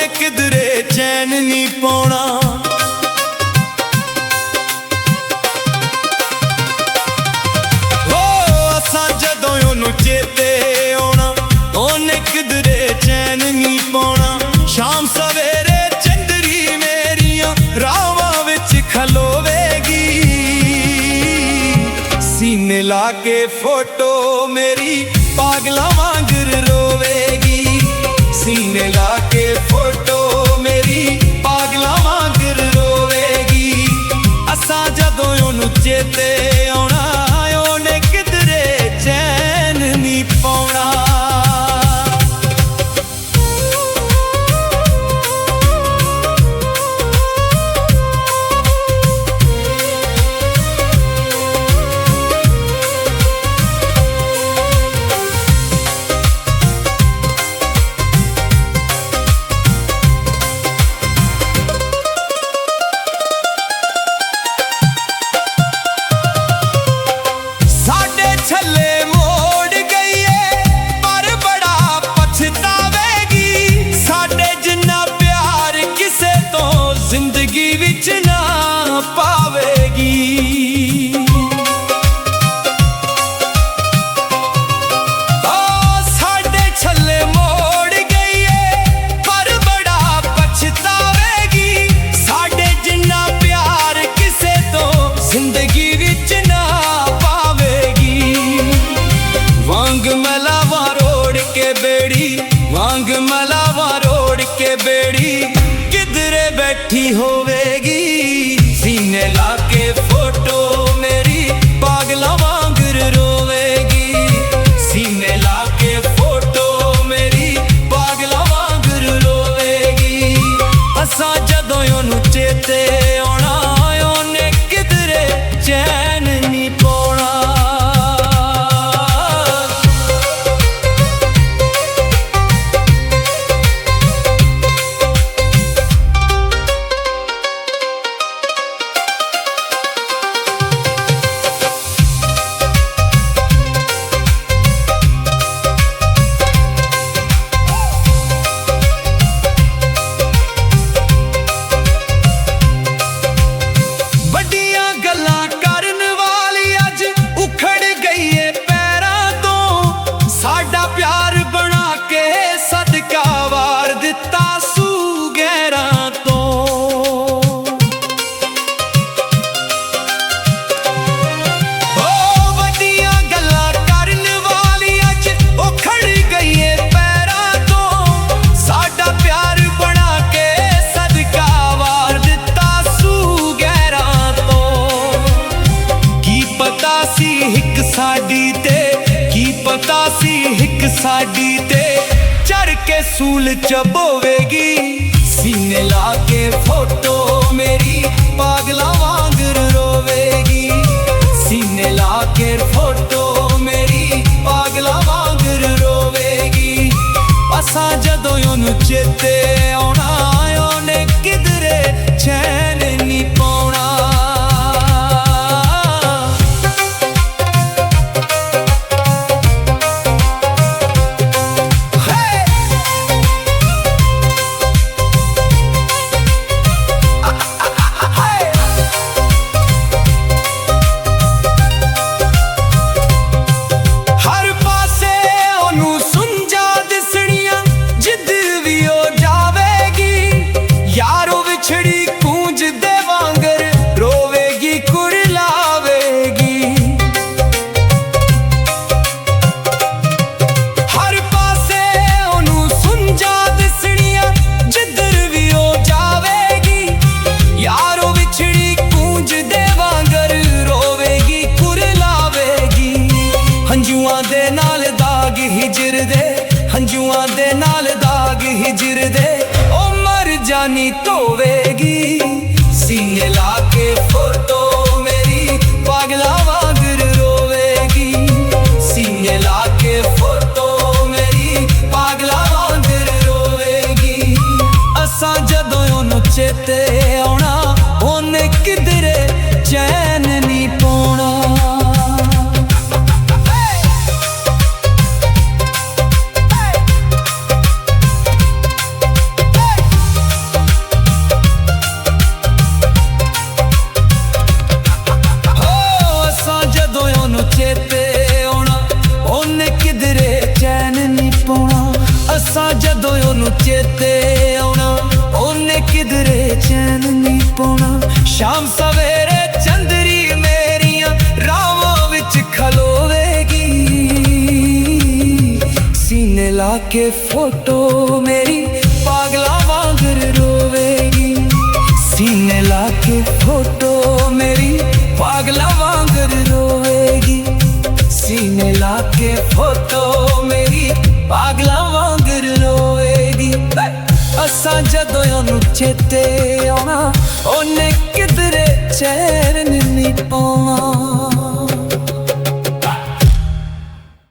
ਉਹਨੇ ਕਿਧਰੇ ਚੈਨ ਨਹੀਂ ਪਾਉਣਾ। ਅਸਾਂ ਜਦੋਂ ਉਹਨੂੰ ਚੇਤੇ ਆਉਣਾ, ਉਹਨੇ ਕਿਧਰੇ ਚੈਨ ਨਹੀਂ ਪਾਉਣਾ। ਸ਼ਾਮ ਸਵੇਰੇ ਚੰਦਰੀ ਮੇਰੀਆਂ ਰਾਵਾਂ ਵਿੱਚ ਖਲੋਵੇਗੀ, ਸੀਨੇ ਲਾ ਕੇ ਫੋਟੋ ਮੇਰੀ ਪਾਗਲਾਂ ਵਾਂਗਰ ਰੋਵੇਗੀ। ਸੀਨੇ ਲਾ ਕੇ ਫੋਟੋ ਮੇਰੀ ਪਾਗਲਾਂ ਵਾਂਗਰ ਰੋਵੇਗੀ। ਅਸਾਂ ਜਦੋਂ ਉਹਨੂੰ ਚੇਤੇ ਆਉਣਾ, ਉਹਨੇ ਕਿਧਰੇ ਚੈਨ ਨਹੀਂ ਪਾਉਣਾ। ਛੱਲੇ ਮੋੜ ਗਈਏ ਪਰ ਬੜਾ ਪਛਤਾਵੇਗੀ, ਸਾਡੇ ਜਿੰਨਾ ਪਿਆਰ ਕਿਸੇ ਤੋਂ ਜ਼ਿੰਦਗੀ ਵਿੱਚ ਨਾ ਪਾਵੇਗੀ। ਸਾਡੇ ਛੱਲੇ ਮੋੜ ਗਈਏ ਪਰ ਬੜਾ ਪਛਤਾਵੇਗੀ, ਸਾਡੇ ਜਿੰਨਾ ਪਿਆਰ ਕਿਸੇ ਤੋਂ ਜ਼ਿੰਦਗੀ ਵਿੱਚ ਨਾ ਵਾਂਗ ਮਲਾਵਾਂ ਰੋੜ ਕੇ ਬੇੜੀ, ਵਾਂਗ ਮਲਾਵਾਂ ਰੋੜ ਕੇ ਬੇੜੀ ਕਿਧਰੇ ਬੈਠੀ ਹੋਵੇਗੀ। ਸੀਨੇ ਲਾ ਕੇ ਫੋਟੋ ਮੇਰੀ ਪਾਗਲਾਂ ਵਾਂਗਰ ਰੋਵੇਗੀ। ਸੀਨੇ ਲਾ ਕੇ ਫੋਟੋ ਮੇਰੀ ਪਾਗਲਾਂ ਵਾਂਗਰ ਰੋਵੇਗੀ। ਅਸਾਂ ਜਦੋਂ ਉਹਨੂੰ ਚੇਤੇ ਆਉਣਾ, ਉਹਨੇ ਕਿਧਰੇ ਚੈਨ ਨਹੀਂ ਪਾਉਣਾ। ਸਾਡੀ ਤੇ ਕੀ ਪਤਾ ਸੀ ਹਿੱਕ ਸਾਡੀ ਤੇ ਚੜ ਕੇ ਸੂਲ ਚਬੋਵੇਗੀ। ਸੀਨੇ ਲਾ ਕੇ ਫੋਟੋ ਮੇਰੀ ਪਾਗਲਾਂ ਵਾਂਗਰ ਰੋਵੇਗੀ। ਸੀਨੇ ਲਾ ਕੇ ਫੋਟੋ ਮੇਰੀ ਪਾਗਲਾਂ ਵਾਂਗਰ ਰੋਵੇਗੀ। ਅਸਾਂ ਜਦੋਂ ਉਹਨੂੰ ਚੇਤੇ ਆਉਣਾ, ਉਹਨੇ ਕਿਧਰੇ ਚੈਨ ਨਹੀਂ ਪਾਉਣਾ। ਹੰਝੂਆਂ ਦੇ ਨਾਲ ਦਾਗ ਹਿਜਰ ਦੇ, ਹੰਝੂਆਂ ਦੇ ਨਾਲ ਦਾਗ ਹਿਜਰ ਦੇ ਉਹ ਮਰ ਜਾਨੀ ਧੋਵੇਗੀ। ਸੀਨੇ ਲਾ ਕੇ ਫੋਟੋ ਮੇਰੀ ਪਾਗਲਾਂ ਵਾਂਗਰ ਰੋਵੇਗੀ। ਸੀਨੇ ਲਾ ਕੇ ਫੋਟੋ ਮੇਰੀ ਪਾਗਲਾਂ ਵਾਂਗਰ ਰੋਵੇਗੀ। ਅਸਾਂ ਜਦੋਂ ਉਹਨੂੰ ਚੇਤੇ ਆਉਣਾ, ਉਹਨੇ ਕਿਧਰੇ ਚੈਨ ਨਹੀਂ ਪਾਉਣਾ। ਪਾਉਣਾ। ਸ਼ਾਮ ਸਵੇਰੇ ਚੰਦਰੀ ਮੇਰੀਆਂ ਰਾਵਾਂ ਵਿੱਚ ਖਲੋਵੇਗੀ, ਸੀਨੇ ਲਾ ਕੇ ਫੋਟੋ ਮੇਰੀ ਪਾਗਲਾਂ ਵਾਂਗਰ ਰੋਵੇਗੀ। ਸੀਨੇ ਲਾ ਕੇ ਫੋਟੋ ਮੇਰੀ ਪਾਗਲਾਂ ਵਾਂਗਰ ਰੋਵੇਗੀ। ਸੀਨੇ ਲਾ ਕੇ ਫੋਟੋ ਮੇਰੀ ਪਾਗਲਾਂ ਵਾਂਗਰ ਰੋਵੇਗੀ। ਅਸਾਂ ਜਦੋਂ ਉਹਨੂੰ ਚੇਤੇ ਆਉਣਾ, ਉਹਨੇ ਕਿਧਰੇ ਚੈਨ ਨਹੀਂ ਪਾਉਣਾ।